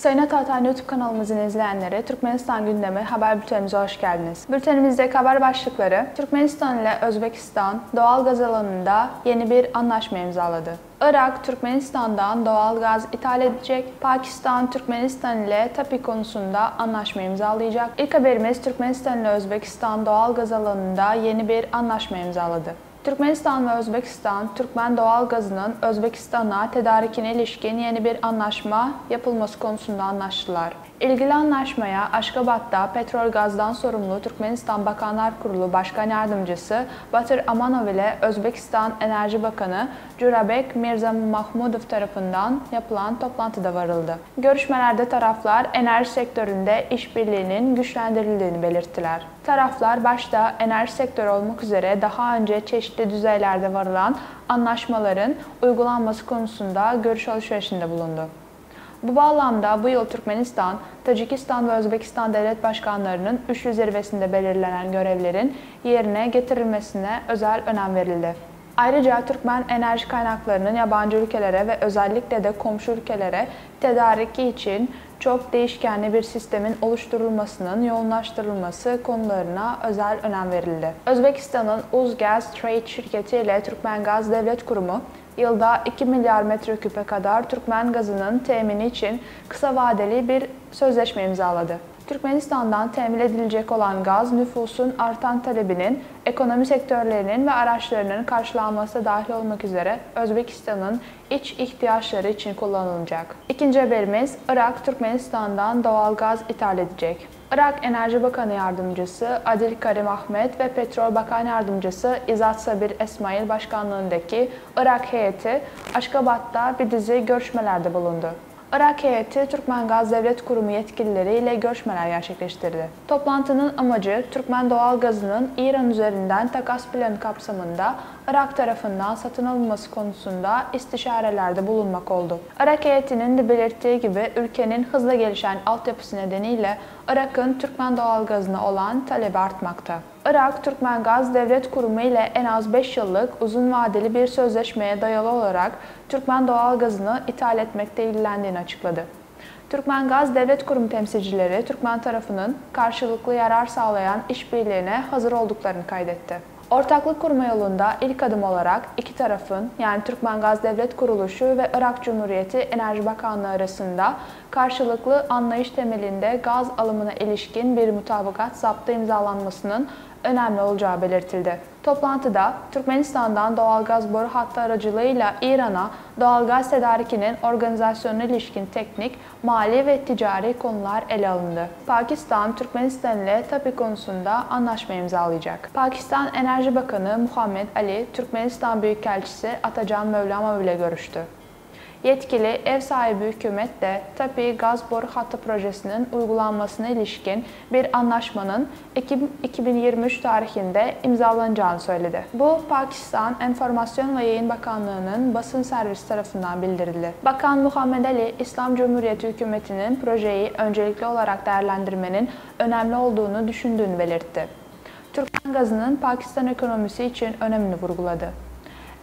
Sayın Atatan YouTube kanalımızın izleyenleri, Türkmenistan gündemi haber bültenimize hoş geldiniz. Bültenimizdeki haber başlıkları: Türkmenistan ile Özbekistan doğal gaz alanında yeni bir anlaşma imzaladı. Irak, Türkmenistan'dan doğal gaz ithal edecek. Pakistan, Türkmenistan ile TAPİ konusunda anlaşma imzalayacak. İlk haberimiz: Türkmenistan ile Özbekistan doğal gaz alanında yeni bir anlaşma imzaladı. Türkmenistan ve Özbekistan, Türkmen doğal gazının Özbekistan'a tedarikine ilişkin yeni bir anlaşma yapılması konusunda anlaştılar. İlgili anlaşmaya Aşgabat'ta petrol gazdan sorumlu Türkmenistan Bakanlar Kurulu Başkan Yardımcısı Batır Amanov ile Özbekistan Enerji Bakanı Jurabek Mirzamahmudov tarafından yapılan toplantıda varıldı. Görüşmelerde taraflar enerji sektöründe işbirliğinin güçlendirildiğini belirttiler. Taraflar başta enerji sektörü olmak üzere daha önce çeşitli düzeylerde varılan anlaşmaların uygulanması konusunda görüş alışverişinde bulundu. Bu bağlamda bu yıl Türkmenistan, Tacikistan ve Özbekistan devlet başkanlarının üçlü zirvesinde belirlenen görevlerin yerine getirilmesine özel önem verildi. Ayrıca Türkmen enerji kaynaklarının yabancı ülkelere ve özellikle de komşu ülkelere tedariki için çok değişkenli bir sistemin oluşturulmasının yoğunlaştırılması konularına özel önem verildi. Özbekistan'ın Uzgaz Trade şirketi ile Türkmen Gaz Devlet Kurumu, yılda 2 milyar metreküpe kadar Türkmen gazının temini için kısa vadeli bir sözleşme imzaladı. Türkmenistan'dan temin edilecek olan gaz, nüfusun artan talebinin, ekonomi sektörlerinin ve araçlarının karşılanması dahil olmak üzere Özbekistan'ın iç ihtiyaçları için kullanılacak. İkinci haberimiz: Irak, Türkmenistan'dan doğal gaz ithal edecek. Irak Enerji Bakanı Yardımcısı Adil Karim Ahmet ve Petrol Bakan Yardımcısı İzzat Sabir Esmail başkanlığındaki Irak heyeti Aşgabat'ta bir dizi görüşmelerde bulundu. Irak heyeti, Türkmen Gaz Devlet Kurumu yetkilileri ile görüşmeler gerçekleştirdi. Toplantının amacı, Türkmen doğal gazının İran üzerinden takas planı kapsamında Irak tarafından satın alınması konusunda istişarelerde bulunmak oldu. Irak heyetinin de belirttiği gibi ülkenin hızla gelişen altyapısı nedeniyle Irak'ın Türkmen doğal gazına olan talebi artmakta. Irak, Türkmen Gaz Devlet Kurumu ile en az 5 yıllık uzun vadeli bir sözleşmeye dayalı olarak Türkmen doğal gazını ithal etmekte ilgilendiğini açıkladı. Türkmen Gaz Devlet Kurumu temsilcileri, Türkmen tarafının karşılıklı yarar sağlayan işbirliğine hazır olduklarını kaydetti. Ortaklık kurma yolunda ilk adım olarak iki tarafın, yani Türkmen Gaz Devlet Kuruluşu ve Irak Cumhuriyeti Enerji Bakanlığı arasında karşılıklı anlayış temelinde gaz alımına ilişkin bir mutabakat zaptı imzalanmasının önemli olacağı belirtildi. Toplantıda Türkmenistan'dan doğalgaz boru hattı aracılığıyla İran'a doğalgaz tedarikinin organizasyonuna ilişkin teknik, mali ve ticari konular ele alındı. Pakistan, Türkmenistan ile TAPİ konusunda anlaşma imzalayacak. Pakistan Enerji Bakanı Muhammed Ali, Türkmenistan Büyükelçisi Atacan Mevlamov ile görüştü. Yetkili ev sahibi hükümet de TAPİ gaz boru hattı projesinin uygulanmasına ilişkin bir anlaşmanın Ekim 2023 tarihinde imzalanacağını söyledi. Bu, Pakistan Enformasyon ve Yayın Bakanlığı'nın basın servisi tarafından bildirildi. Bakan Muhammed Ali, İslam Cumhuriyeti hükümetinin projeyi öncelikli olarak değerlendirmenin önemli olduğunu düşündüğünü belirtti. Türkmen gazının Pakistan ekonomisi için önemini vurguladı.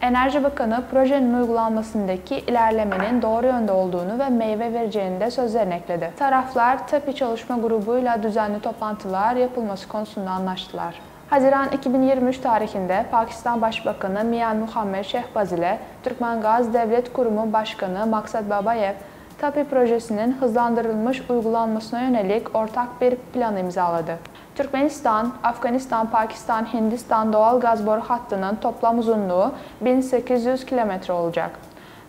Enerji Bakanı, projenin uygulanmasındaki ilerlemenin doğru yönde olduğunu ve meyve vereceğini de sözlerine ekledi. Taraflar, TAPİ çalışma grubuyla düzenli toplantılar yapılması konusunda anlaştılar. Haziran 2023 tarihinde Pakistan Başbakanı Mian Muhammed Shehbaz ile Türkmen Gaz Devlet Kurumu Başkanı Maksat Babayev, TAPİ projesinin hızlandırılmış uygulanmasına yönelik ortak bir plan imzaladı. Türkmenistan, Afganistan, Pakistan, Hindistan doğal gaz boru hattının toplam uzunluğu 1800 kilometre olacak.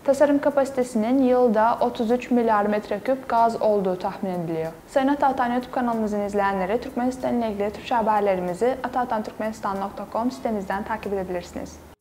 Tasarım kapasitesinin yılda 33 milyar metreküp gaz olduğu tahmin ediliyor. Sayın Atatan YouTube kanalımızın izleyenleri, Türkmenistan ile ilgili Türkçe haberlerimizi atatanturkmenistan.com sitemizden takip edebilirsiniz.